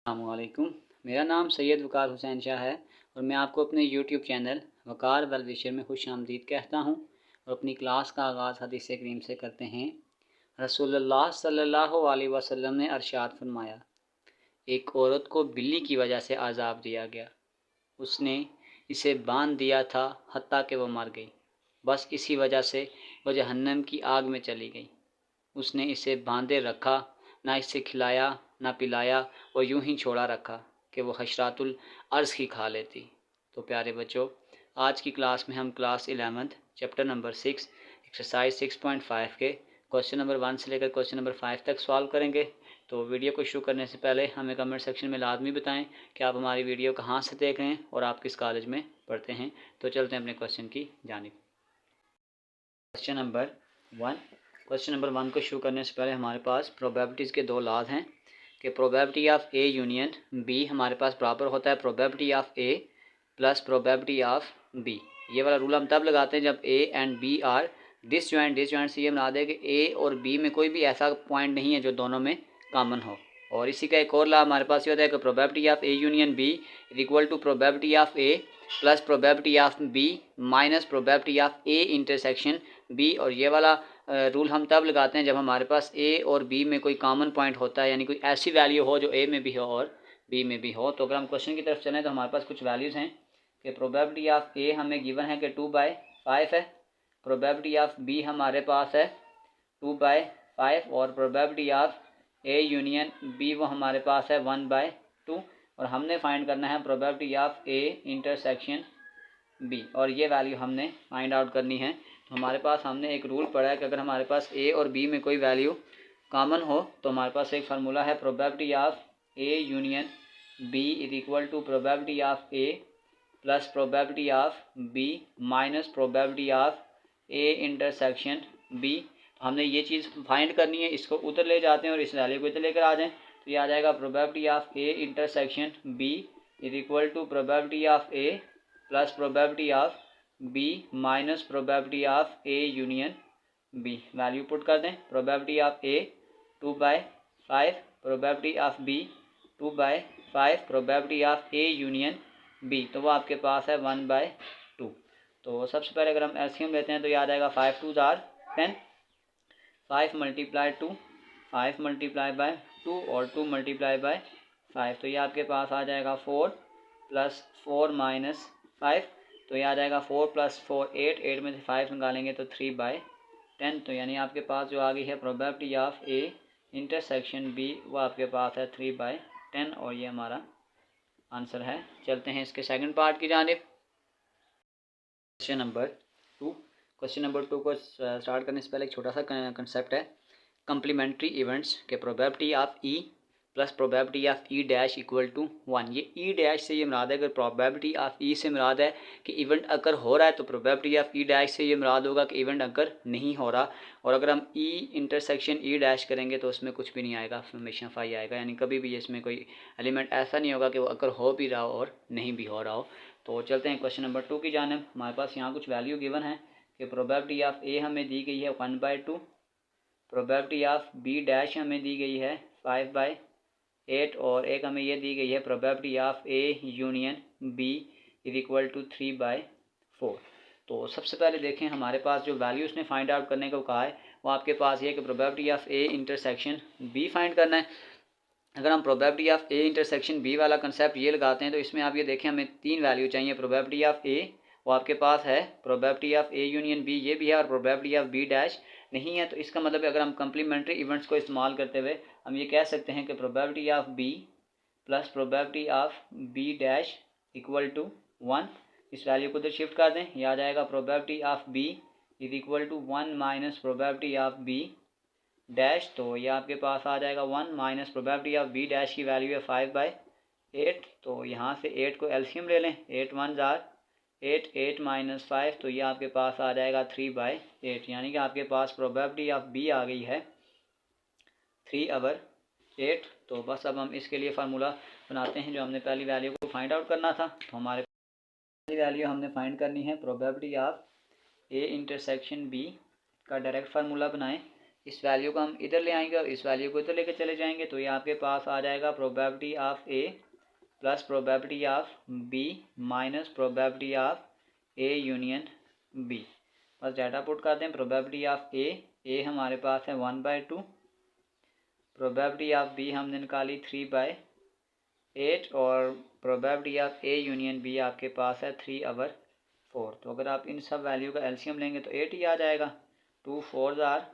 अस्सलामुअलैकुम। मेरा नाम सैयद वकार हुसैन शाह है और मैं आपको अपने यूट्यूब चैनल वकार वेल विशर में खुश आमदीद कहता हूँ। और अपनी क्लास का आगाज़ हदीस करीम से करते हैं। रसूलुल्लाह सल्लल्लाहु अलैहि वसल्लम ने अरशाद फरमाया, एक औरत को बिल्ली की वजह से आज़ाब दिया गया। उसने इसे बांध दिया था हत्ता कि वह मर गई। बस इसी वजह से वह जहन्नम की आग में चली गई। उसने इसे बांधे रखा, ना इसे खिलाया ना पिलाया, और यूं ही छोड़ा रखा कि वो हशरातुल अर्ज़ ही खा लेती। तो प्यारे बच्चों, आज की क्लास में हम क्लास 11 चैप्टर नंबर 6 एक्सरसाइज 6.5 के क्वेश्चन नंबर 1 से लेकर क्वेश्चन नंबर 5 तक सॉल्व करेंगे। तो वीडियो को शुरू करने से पहले हमें कमेंट सेक्शन में लाजमी बताएं कि आप हमारी वीडियो कहाँ से देख रहे हैं और आप किस कॉलेज में पढ़ते हैं। तो चलते हैं अपने क्वेश्चन की जानिब। क्वेश्चन नंबर 1 को शुरू करने से पहले हमारे पास प्रोबेबिलिटीज़ के दो लॉज हैं कि probability of A union B हमारे पास बराबर होता है probability of A plus probability of B. ये वाला रूल हम तब लगाते हैं जब A and B are disjoint से ये बना दे कि ए और बी में कोई भी ऐसा पॉइंट नहीं है जो दोनों में कॉमन हो। और इसी का एक और लॉ हमारे पास ये होता है कि probability of A union B is equal to probability of A plus probability of B minus probability of A intersection B. और ये वाला रूल हम तब लगाते हैं जब हमारे पास ए और बी में कोई कॉमन पॉइंट होता है, यानी कोई ऐसी वैल्यू हो जो ए में भी हो और बी में भी हो। तो अगर हम क्वेश्चन की तरफ चलें तो हमारे पास कुछ वैल्यूज़ हैं कि प्रोबेबिलिटी ऑफ ए हमें गिवन है कि 2/5 है, प्रोबेबिलिटी ऑफ बी हमारे पास है 2/5 और probability of A union B वो हमारे पास है 1/2। और हमने फाइंड करना है probability of A intersection B, और ये वैल्यू हमने फाइंड आउट करनी है। तो हमारे पास हमने एक रूल पढ़ा है कि अगर हमारे पास ए और बी में कोई वैल्यू कॉमन हो तो हमारे पास एक फार्मूला है probability of A union B is equal to probability of A plus probability of B minus probability of A intersection B. तो हमने ये चीज़ फाइंड करनी है, इसको उधर ले जाते हैं और इस वैल्यू को इधर लेकर आ जाएं तो ये आ जाएगा probability of A intersection B is equal to probability of A plus probability of B minus probability of A union B. Value put कर दें, probability of A 2/5, probability of B 2/5, probability of A union B तो वो आपके पास है 1/2। तो सबसे पहले अगर हम एलसीएम लेते हैं तो ये आ जाएगा 5 2 आर 10, 5 मल्टीप्लाई 2, 5 मल्टीप्लाई बाय 2 और 2 मल्टीप्लाई बाय 5 तो ये आपके पास आ जाएगा 4 प्लस 4 माइनस 5 तो ये आ जाएगा 4 प्लस 4 8, 8 में से 5 निकालेंगे तो 3/10। तो यानी आपके पास जो आ गई है probability of A intersection B वो आपके पास है 3/10 और ये हमारा आंसर है। चलते हैं इसके सेकंड पार्ट की जानिब। क्वेश्चन नंबर 2 को स्टार्ट करने से पहले एक छोटा सा कंसेप्ट है कम्प्लीमेंट्री इवेंट्स के probability of E plus probability of E dash equal to 1। ये ई डैश से ये मुराद है, अगर प्रोबेबिलिटी ऑफ ई से मुराद है कि इवेंट अकर हो रहा है तो प्रोबेबिलिटी ऑफ ई डैश से ये मुराद होगा कि इवेंट अकर नहीं हो रहा। और अगर हम ई इंटरसेक्शन ई डैश करेंगे तो उसमें कुछ भी नहीं आएगा, हमेशा फाई आएगा, यानी कभी भी इसमें कोई एलिमेंट ऐसा नहीं होगा कि वो अकर हो भी रहा हो और नहीं भी हो रहा हो। तो चलते हैं क्वेश्चन नंबर 2 की जानिब। हमारे पास यहाँ कुछ वैल्यू गिवन है कि प्रोबेबिलिटी ऑफ ए हमें दी गई है 1/2, प्रोबेबिलिटी ऑफ बी डैश हमें दी गई है 5/8 और एक हमें ये दी गई है probability of A union B is equal to 3/4। तो सबसे पहले देखें हमारे पास जो वैल्यू उसने फाइंड आउट करने को कहा है वो आपके पास ये है कि probability of A intersection B find करना है। अगर हम probability of A intersection B वाला कंसेप्ट ये लगाते हैं तो इसमें आप ये देखें हमें 3 वैल्यू चाहिए। प्रोबेबिलिटी ऑफ ए वो आपके पास है, probability of A union B ये भी है और प्रोबेबिलिटी ऑफ बी डैश नहीं है। तो इसका मतलब है अगर हम कम्प्लीमेंट्री इवेंट्स को इस्तेमाल करते हुए हम ये कह सकते हैं कि probability of B plus probability of B dash equal to 1। इस वैल्यू को उधर शिफ्ट कर दें, यह आ जाएगा probability of B is equal to 1 minus probability of B dash. तो ये आपके पास आ जाएगा 1 minus probability of B dash की वैल्यू है 5/8। तो यहाँ से 8 को एलसीएम ले लें, 8 1 जार 8, 8 माइनस 5 तो ये आपके पास आ जाएगा 3/8, यानी कि आपके पास प्रोबेबिलिटी ऑफ बी आ गई है 3/8। तो बस अब हम इसके लिए फार्मूला बनाते हैं जो हमने पहली वैल्यू को फाइंड आउट करना था। तो हमारे पहली वैल्यू हमने फाइंड करनी है probability of A intersection B का डायरेक्ट फार्मूला बनाएं इस वैल्यू को हम इधर ले आएंगे और इस वैल्यू को इधर लेकर चले जाएंगे, तो ये आपके पास आ जाएगा probability of A plus probability of B minus probability of A union B. बस डाटा पुट करते हैं। प्रोबेबिलिटी ऑफ ए हमारे पास है 1/2, प्रोबेबिलिटी ऑफ बी हमने निकाली 3/8 और probability of A union B आपके पास है 3/4। तो अगर आप इन सब वैल्यू का एलसीएम लेंगे तो 8 ही आ जाएगा। 2 4 जार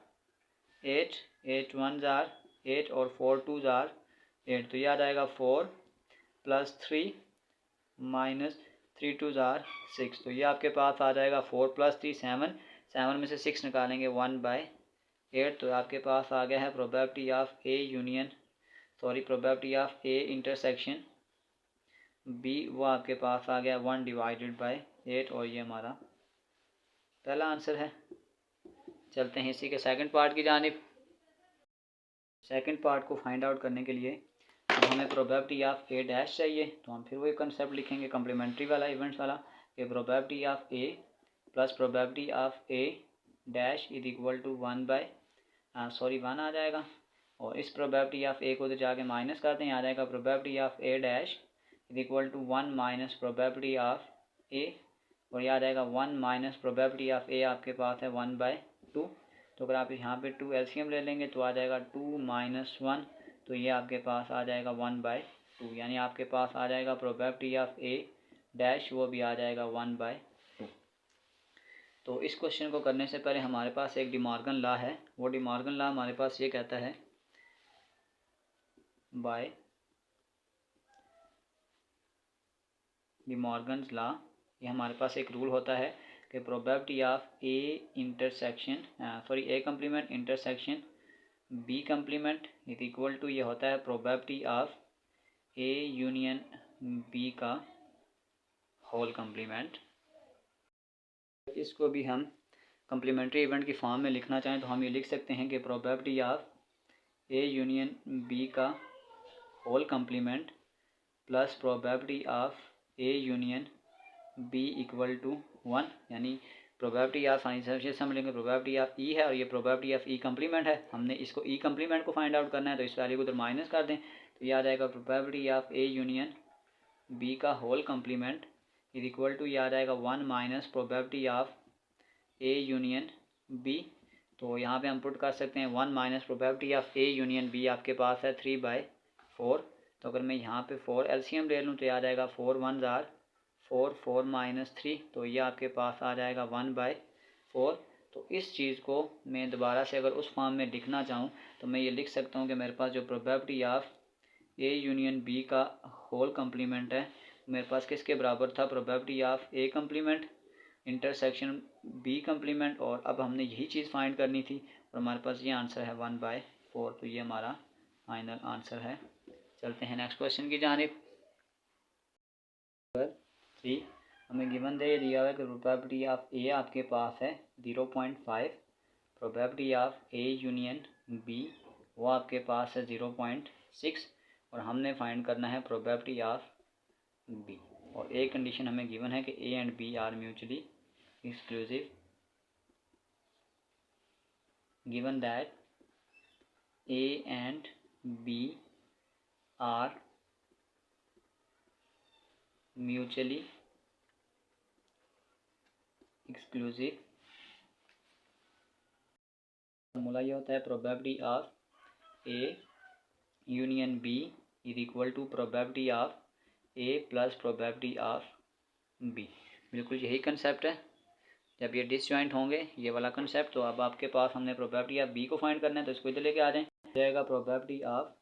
8, 8 1 जार 8 और 4 2 जार 8, तो ये आ जाएगा 4 + 3 - 3 2 जार 6। तो ये आपके पास आ जाएगा 4 + 3 7, 7 में से 6 निकालेंगे 1/8। तो आपके पास आ गया है probability of probability of A intersection B, वो आपके पास आ गया 1/8 और ये हमारा पहला आंसर है। चलते हैं इसी के सेकंड पार्ट की जानिब। सेकंड पार्ट को फाइंड आउट करने के लिए अब हमें प्रोबेबिलिटी ऑफ ए डैश चाहिए, तो हम फिर वही कंसेप्ट लिखेंगे कम्प्लीमेंट्री वाला, इवेंट्स वाला, कि probability of A plus probability of A dash is equal to 1 आ जाएगा। और इस प्रोबेबिलिटी ऑफ ए को उधर जाके माइनस करते हैं, आ जाएगा probability of A dash is equal to 1 minus probability of A, और यह आ जाएगा 1 माइनस प्रोबेबिलिटी ऑफ ए आपके पास है 1/2। तो अगर आप यहाँ पे 2 एलसीएम ले लेंगे तो आ जाएगा 2 - 1, तो ये आपके पास आ जाएगा 1/2, यानी आपके पास आ जाएगा प्रोबेबिलिटी ऑफ ए डैश, वो भी आ जाएगा 1/2। तो इस क्वेश्चन को करने से पहले हमारे पास एक डिमॉर्गन लॉ है। वो डिमॉर्गन लॉ हमारे पास ये कहता है, बाय डिमॉर्गन्स लॉ, ये हमारे पास एक रूल होता है कि probability of A complement intersection B complement is equal to, ये होता है probability of A union B का होल कम्प्लीमेंट। इसको भी हम कम्प्लीमेंट्री इवेंट की फॉर्म में लिखना चाहें तो हम ये लिख सकते हैं कि probability of A union B का whole complement plus probability of A union B equal to 1, यानी प्रोबेबिलिटी ऑफ हम लेंगे प्रोबेबिलिटी ऑफ ई है और ये प्रोबेबिलिटी ऑफ ई कम्प्लीमेंट है। हमने इसको ई कम्प्लीमेंट को फाइंड आउट करना है, तो इस वैल्यू को उधर माइनस कर दें, तो ये आ जाएगा probability of A union B का whole complement is equal to, ये आ जाएगा 1 minus probability of A union B. तो यहाँ पे हम पुट कर सकते हैं 1 minus probability of A union B आपके पास है 3/4। तो अगर मैं यहाँ पे 4 एलसीएम ले लूँ तो ये आ जाएगा 4 1 जार 4 4 - 3, तो ये आपके पास आ जाएगा 1/4। तो इस चीज़ को मैं दोबारा से अगर उस फॉर्म में लिखना चाहूँ तो मैं ये लिख सकता हूँ कि मेरे पास जो probability of A union B का होल कम्प्लीमेंट है मेरे पास किसके बराबर था, probability of A complement intersection B complement, और अब हमने यही चीज़ फाइंड करनी थी और हमारे पास ये आंसर है 1/4। तो ये हमारा फाइनल आंसर है। चलते हैं नेक्स्ट क्वेश्चन की जानिब। 3 हमें गिवन दिया हुआ है कि प्रोबेबिलिटी ऑफ ए आपके पास है 0.5, probability of A union B वो आपके पास है 0.6 और हमने फाइंड करना है प्रोबेबिलिटी ऑफ बी। और एक कंडीशन हमें गिवन है कि A and B are mutually exclusive, given that A and B are mutually exclusive. Formula ये होता है probability of A union B is equal to probability of A plus probability of B. बिल्कुल यही concept है, जब ये disjoint होंगे ये वाला कंसेप्ट। तो अब आपके पास हमने प्रोबेबिलिटी ऑफ बी को फाइंड करना है, तो इसको इधर लेके आ जाएगा probability of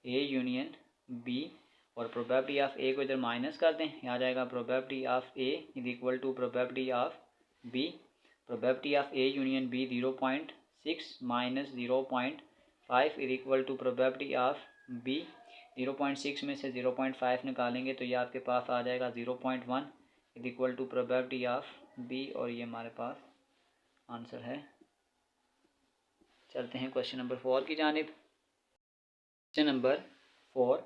A union B और प्रोबेबिलिटी ऑफ ए को इधर माइनस कर दें, यहाँ आ जाएगा probability of A is equal to probability of B. Probability of A union B 0.6 minus 0.5 is equal to probability of B. 0.6 में से 0.5 निकालेंगे तो ये आपके पास आ जाएगा 0.1 is equal to probability of B, और ये हमारे पास आंसर है। चलते हैं क्वेश्चन नंबर 4 की जानिब। Question number 4,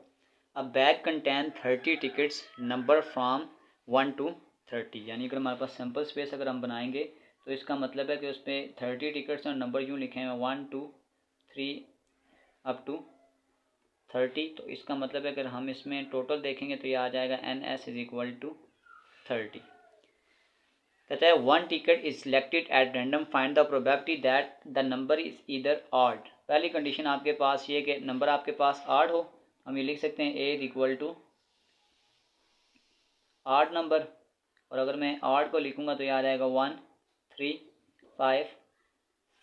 a bag contain 30 tickets number from 1 to 30, यानी अगर हमारे पास सैम्पल स्पेस अगर हम बनाएंगे तो इसका मतलब है कि उस पर 30 टिकट्स और नंबर यूँ लिखे हैं 1 to 3 अप टू 30। तो इसका मतलब है अगर हम इसमें टोटल देखेंगे तो ये आ जाएगा NS इज इक्वल टू 30। कहता है 1 ticket is selected at random, find the probability that the number is either odd. पहली कंडीशन आपके पास ये कि नंबर आपके पास ऑड हो। हम ये लिख सकते हैं A is equal to odd number, और अगर मैं ऑड को लिखूंगा तो ये आ जाएगा 1 3 5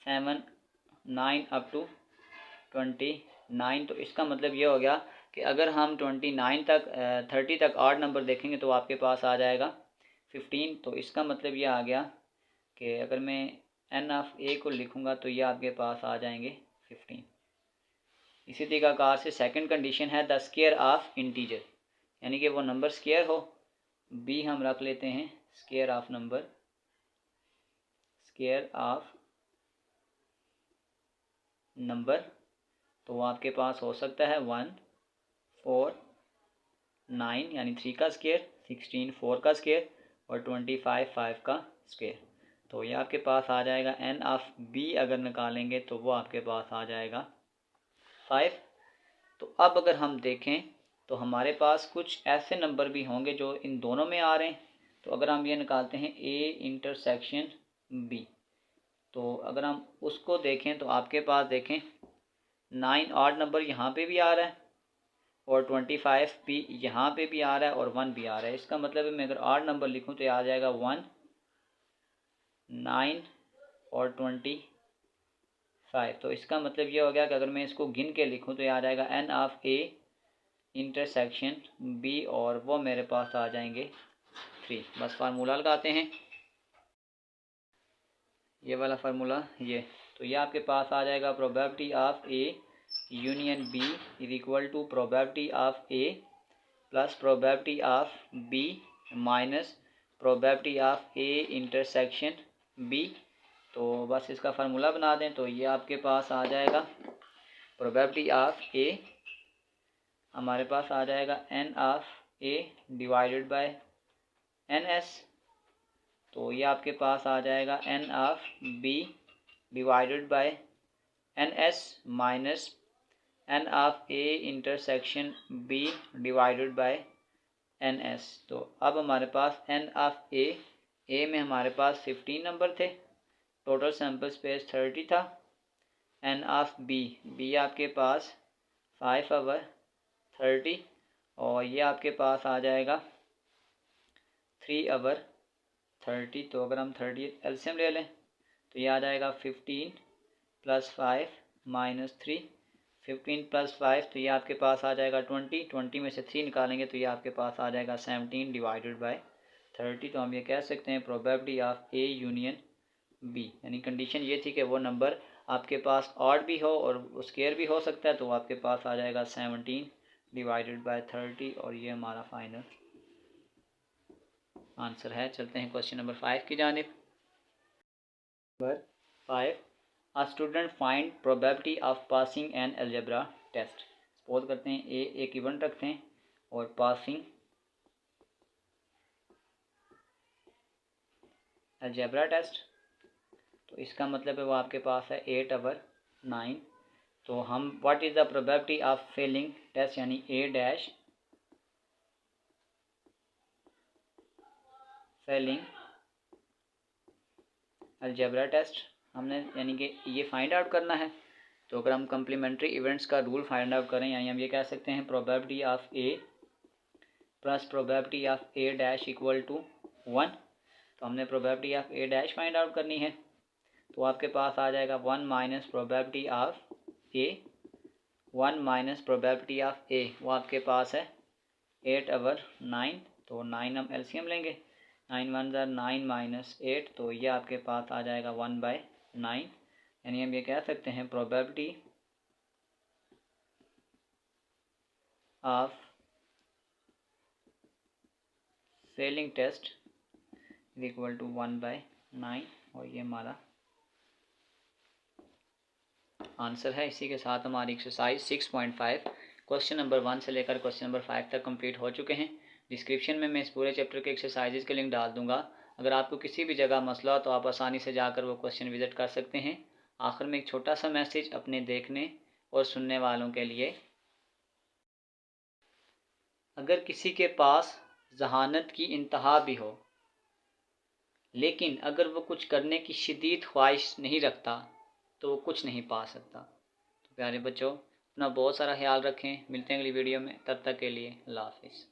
7 9 अप टू 29। तो इसका मतलब ये हो गया कि अगर हम 29 तक 30 तक ऑड नंबर देखेंगे तो आपके पास आ जाएगा 15। तो इसका मतलब ये आ गया कि अगर मैं n ऑफ A को लिखूंगा तो ये आपके पास आ जाएंगे 15। इसी तरीक़ाकार से सेकंड कंडीशन है द स्क्वायर ऑफ इंटीजर, यानी कि वो नंबर स्क्वायर हो। B हम रख लेते हैं square of number, square of number. तो आपके पास हो सकता है 1 4 9 यानी 3 का स्क्वायर, 16 4 का स्क्वायर और 25 5 का स्क्वायर। तो ये आपके पास आ जाएगा n ऑफ B अगर निकालेंगे तो वो आपके पास आ जाएगा 5। तो अब अगर हम देखें तो हमारे पास कुछ ऐसे नंबर भी होंगे जो इन दोनों में आ रहे हैं। तो अगर हम ये निकालते हैं A इंटरसेक्शन B, तो अगर हम उसको देखें तो आपके पास देखें 9 ऑड नंबर यहाँ पे भी आ रहा है और 25 भी यहाँ पे भी आ रहा है और 1 भी आ रहा है। इसका मतलब है मैं अगर ऑड नंबर लिखूँ तो ये आ जाएगा 1 9 और 25। तो इसका मतलब ये हो गया कि अगर मैं इसको गिन के लिखूँ तो ये आ जाएगा n of A intersection B और वो मेरे पास आ जाएंगे 3। बस फार्मूला लगाते हैं, ये वाला फार्मूला ये। तो ये आपके पास आ जाएगा probability of A union B is equal to probability of A plus probability of B minus probability of A intersection B। तो बस इसका फार्मूला बना दें तो ये आपके पास आ जाएगा प्रोबेबिलिटी ऑफ A हमारे पास आ जाएगा n of A divided by NS। तो ये आपके पास आ जाएगा n of B divided by NS minus n of A intersection B divided by NS। तो अब हमारे पास n ऑफ A में हमारे पास 15 नंबर थे, टोटल सैम्पल स्पेस 30 था। n ऑफ B आपके पास 5 ओवर 30 और ये आपके पास आ जाएगा 3 ओवर 30। तो अगर हम 30 एलसीएम ले लें तो ये आ जाएगा 15 प्लस 5 माइनस 3, 15 प्लस 5 तो ये आपके पास आ जाएगा 20 में से 3 निकालेंगे तो ये आपके पास आ जाएगा 17 डिवाइडेड बाय 30। तो हम ये कह सकते हैं probability of A union B, यानी कंडीशन ये थी कि वो नंबर आपके पास ऑड भी हो और स्क्वायर भी हो सकता है। तो आपके पास आ जाएगा 17 डिवाइडेड बाय 30 और ये हमारा फाइनल आंसर है। चलते हैं क्वेश्चन नंबर 5 की जानिब। Number 5, a student find probability of passing an algebra test. Suppose करते हैं एक इवेंट रखते हैं और पासिंग अलजेब्रा टेस्ट। तो इसका मतलब है वो आपके पास है 8 ओवर 9। तो हम what is the probability of failing test यानी A dash failing algebra test हमने यानी कि ये फाइंड आउट करना है। तो अगर हम कम्प्लीमेंट्री इवेंट्स का रूल फाइंड आउट करें यानी हम ये कह सकते हैं probability of A plus probability of A dash equal to 1। तो हमने probability of A dash find out करनी है। तो आपके पास आ जाएगा 1 minus probability of A, 1 minus probability of A वो आपके पास है 8 ओवर 9। तो 9 हम एलसीएम लेंगे, 9 1 ज़ा 9 माइनस 8 तो ये आपके पास आ जाएगा 1/9। यानी हम ये कह सकते हैं probability of failing test is equal to 1/9 और ये हमारा आंसर है। इसी के साथ हमारी एक्सरसाइज 6.5 क्वेश्चन नंबर 1 से लेकर क्वेश्चन नंबर 5 तक कंप्लीट हो चुके हैं। डिस्क्रिप्शन में मैं इस पूरे चैप्टर के एक्सरसाइजेज के लिंक डाल दूंगा। अगर आपको किसी भी जगह मसला हो तो आप आसानी से जाकर वो क्वेश्चन विजिट कर सकते हैं। आखिर में एक छोटा सा मैसेज अपने देखने और सुनने वालों के लिए, अगर किसी के पास जहानत की इंतहा भी हो, लेकिन अगर वो कुछ करने की शदीद ख्वाहिश नहीं रखता तो वो कुछ नहीं पा सकता। तो प्यारे बच्चों, अपना बहुत सारा ख्याल रखें। मिलते हैं अगली वीडियो में, तब तक के लिए अल्लाह हाफिज़।